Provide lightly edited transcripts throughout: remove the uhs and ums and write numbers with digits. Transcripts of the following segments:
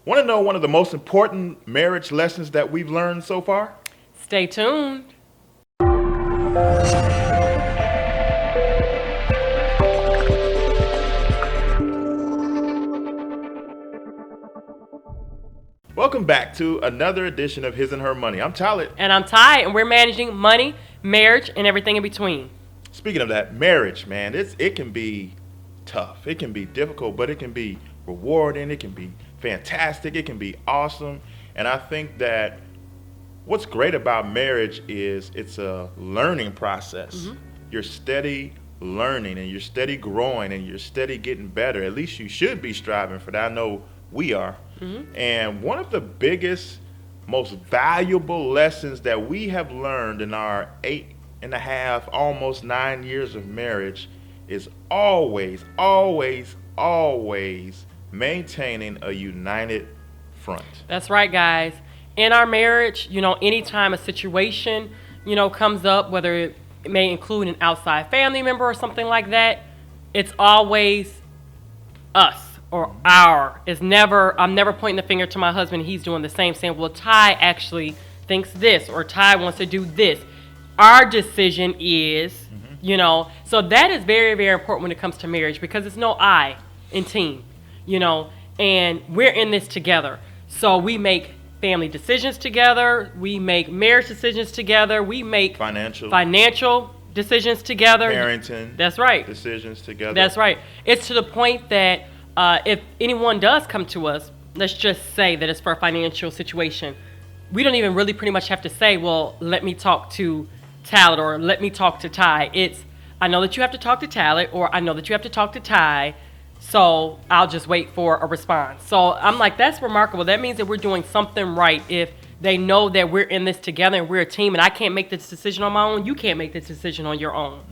Want to know one of the most important marriage lessons that we've learned so far? Stay tuned. Welcome back to another edition of His and Her Money. I'm Talent. And I'm Ty, and we're managing money, marriage, and everything in between. Speaking of that, marriage, man, it can be tough. It can be difficult, but it can be rewarding. It can be fantastic. It can be awesome. And I think that what's great about marriage is it's a learning process. You're steady learning and you're steady growing and you're steady getting better. At least you should be striving for that. I know we are. And one of the biggest, most valuable lessons that we have learned in our 8.5, almost 9 years of marriage is always, always, always maintaining a united front. That's right, guys. In our marriage, anytime a situation, comes up, whether it may include an outside family member or something like that, it's always us or our. I'm never pointing the finger to my husband. He's doing the same, saying, well, Ty actually thinks this, or Ty wants to do this. Our decision is, so that is very, very important when it comes to marriage, because it's no I in team, and we're in this together. So we make family decisions together. We make marriage decisions together. We make financial decisions together. Parenting. That's right. Decisions together. That's right. It's to the point that if anyone does come to us, let's just say that it's for a financial situation, we don't even really pretty much have to say, well, let me talk to Talent or let me talk to Ty. It's, I know that you have to talk to Talent, or I know that you have to talk to Ty, so I'll just wait for a response. So I'm like, that's remarkable. That means that we're doing something right. If they know that we're in this together and we're a team, and I can't make this decision on my own, you can't make this decision on your own.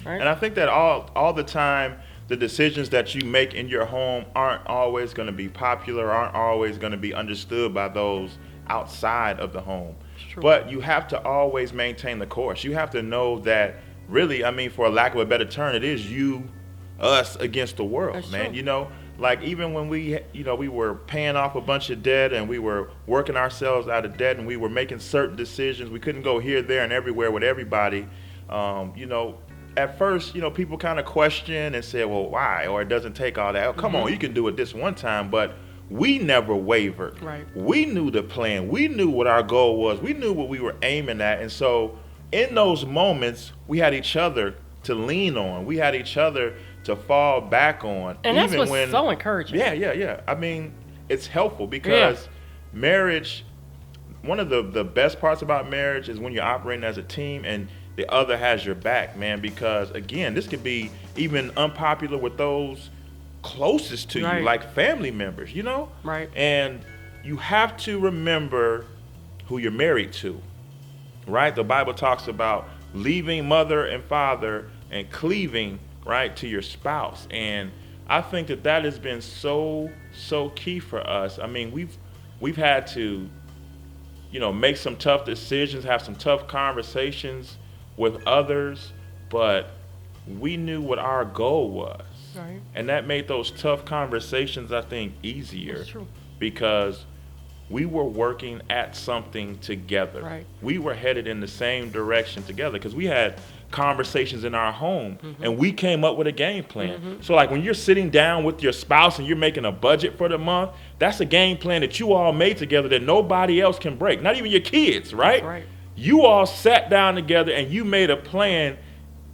Right? And I think that all the time, the decisions that you make in your home aren't always going to be popular, aren't always going to be understood by those outside of the home. But you have to always maintain the course. You have to know that really, for a lack of a better term, it is you, us against the world. That's man. True. Like even when we were paying off a bunch of debt and we were working ourselves out of debt and we were making certain decisions. We couldn't go here, there, and everywhere with everybody. At first, people kind of question and say, well, why? Or it doesn't take all that. Oh, come on, you can do it this one time. But we never wavered. Right. We knew the plan. We knew what our goal was. We knew what we were aiming at. And so in those moments, we had each other to lean on. We had each other to fall back on. And that's what's so encouraging. Yeah. It's helpful because marriage, one of the best parts about marriage is when you're operating as a team and the other has your back, man, because again, this could be even unpopular with those closest to you, like family members, Right. And you have to remember who you're married to, right? The Bible talks about leaving mother and father and cleaving, right, to your spouse. And I think that has been so key for us. We've had to, make some tough decisions, have some tough conversations with others, but we knew what our goal was. Right. And that made those tough conversations, I think, easier. That's true. Because we were working at something together. Right. We were headed in the same direction together because we had conversations in our home and we came up with a game plan. So like when you're sitting down with your spouse and you're making a budget for the month, that's a game plan that you all made together that nobody else can break, not even your kids, right? That's right. You all sat down together and you made a plan,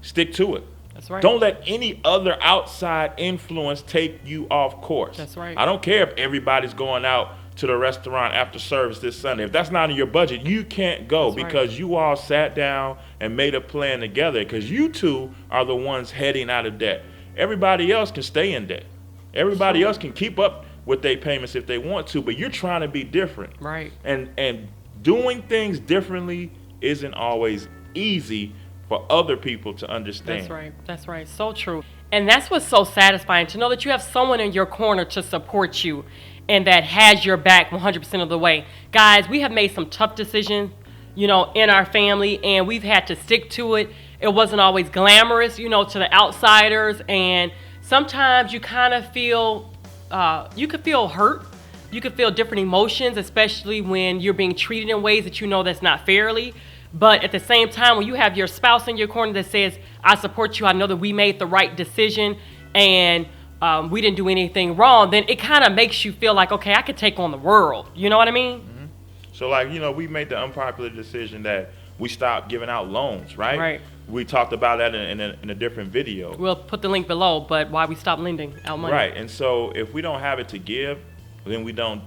stick to it. That's right. Don't let any other outside influence take you off course. That's right. I don't care if everybody's going out to the restaurant after service this Sunday. If that's not in your budget, you can't go because you all sat down and made a plan together because you two are the ones heading out of debt. Everybody else can stay in debt. Everybody else can keep up with their payments if they want to, but you're trying to be different. Right. And doing things differently isn't always easy for other people to understand. That's right. So true. And that's what's so satisfying, to know that you have someone in your corner to support you and that has your back 100% of the way. Guys, we have made some tough decisions, in our family, and we've had to stick to it. It wasn't always glamorous, to the outsiders, and sometimes you kind of feel, you could feel hurt, You can feel different emotions, especially when you're being treated in ways that you know that's not fairly. But at the same time, when you have your spouse in your corner that says, I support you, I know that we made the right decision, and we didn't do anything wrong, then it kind of makes you feel like, okay, I could take on the world. You know what I mean? Mm-hmm. So, like, we made the unpopular decision that we stopped giving out loans, right? Right. We talked about that in a different video. We'll put the link below, but why we stopped lending out money. Right. And so if we don't have it to give, then we don't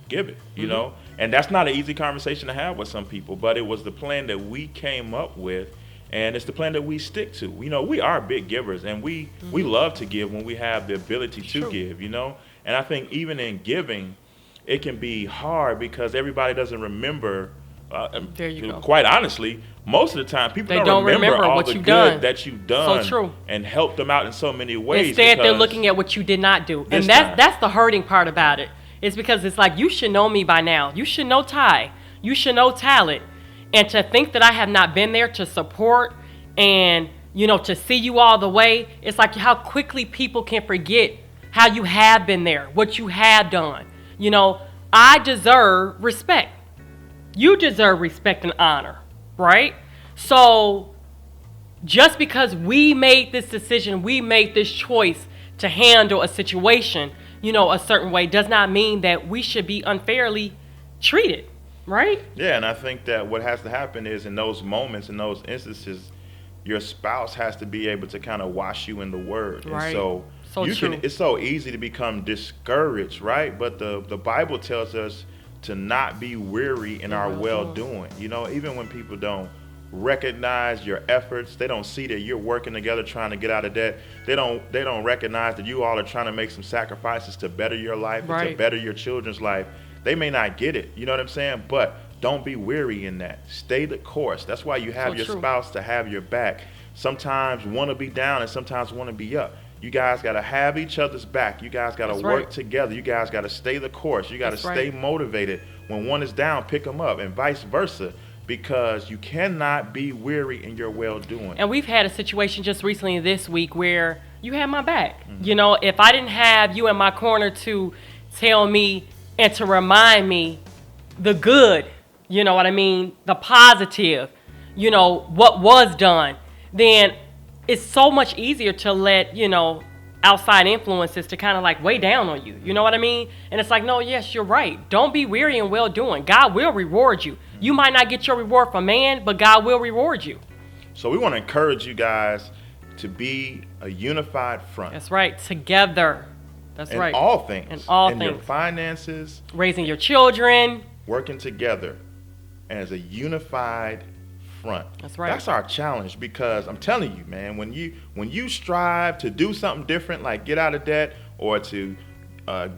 give it, you Mm-hmm. know? And that's not an easy conversation to have with some people, but it was the plan that we came up with, and it's the plan that we stick to. We are big givers, and we love to give when we have the ability to True. give, And I think even in giving, it can be hard because everybody doesn't remember. There you go. Quite honestly, most of the time, people They don't remember all what the you've good done. that you've done So true. and helped them out in so many ways. Instead, they're because looking at what you did not do. This And time. that's the hurting part about it. It's because it's like, you should know me by now. You should know Ty. You should know Talent. And to think that I have not been there to support and, to see you all the way, it's like how quickly people can forget how you have been there, what you have done. I deserve respect. You deserve respect and honor, right? So just because we made this decision, we made this choice to handle a situation, a certain way, does not mean that we should be unfairly treated, right? Yeah, and I think that what has to happen is in those moments, in those instances, your spouse has to be able to kind of wash you in the word. Right. And so, So true. it's so easy to become discouraged, right? But the Bible tells us to not be weary in our well-doing. Even when people don't recognize your efforts, they don't see that you're working together trying to get out of debt. They don't recognize that you all are trying to make some sacrifices to better your life, and to Right. better your children's life. They may not get it, you know what I'm saying? But don't be weary in that. Stay the course. That's why you have So your true. spouse to have your back. Sometimes want to be down and sometimes want to be up. You guys got to have each other's back. You guys got to That's work right. together. You guys got to stay the course. You got to That's stay right. motivated. When one is down, pick them up, and vice versa, because you cannot be weary in your well-doing. And we've had a situation just recently this week where you had my back. Mm-hmm. If I didn't have you in my corner to tell me and to remind me the good, the positive, what was done, then it's so much easier to let, outside influences to kind of like weigh down on you. You know what I mean? And it's like, no, yes, you're right. Don't be weary in well doing. God will reward you. You might not get your reward from man, but God will reward you. So we want to encourage you guys to be a unified front. That's right. Together. That's in right. all things. In all in your things. finances, Raising your children. working together as a unified front. That's right. That's our challenge, because I'm telling you, man, when you strive to do something different, like get out of debt or to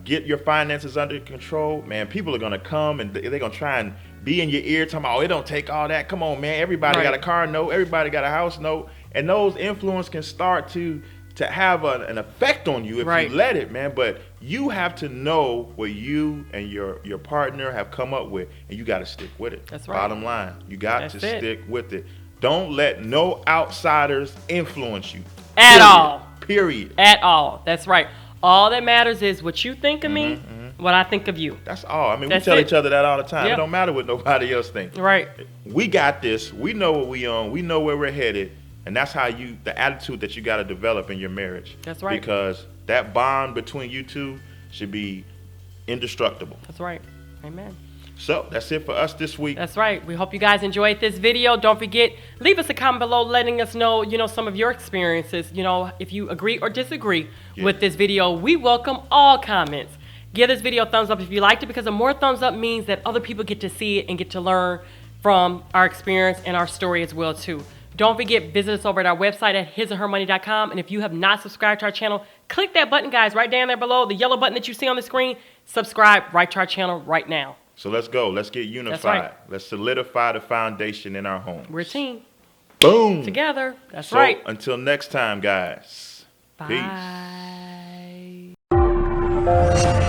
get your finances under control, man, people are gonna come and they're gonna try and be in your ear talking about, oh, it don't take all that. Come on, man. Everybody got a Right. car note. Everybody got a house note, and those influence can start to have an effect on you if Right. you let it, man. But you have to know what you and your partner have come up with, and you got to stick with it. That's right. Bottom line, you got That's to it. stick with it. Don't let no outsiders influence you. At all. Period. At all. That's right. All that matters is what you think of me, what I think of you. That's all. I mean, That's we tell it. each other that all the time. Yep. It don't matter what nobody else thinks. Right. We got this. We know what we own. We know where we're headed. And that's how the attitude that you got to develop in your marriage. That's right. Because that bond between you two should be indestructible. That's right. Amen. So that's it for us this week. That's right. We hope you guys enjoyed this video. Don't forget, leave us a comment below letting us know, some of your experiences, if you agree or disagree with this video. We welcome all comments. Give this video a thumbs up if you liked it, because the more thumbs up means that other people get to see it and get to learn from our experience and our story as well too. Don't forget, visit us over at our website at hisandhermoney.com. And if you have not subscribed to our channel, click that button, guys, right down there below, the yellow button that you see on the screen. Subscribe right to our channel right now. So let's go. Let's get unified. right. Let's solidify the foundation in our home. We're a team. Boom. Together. That's So right. until next time, guys. Peace. Bye.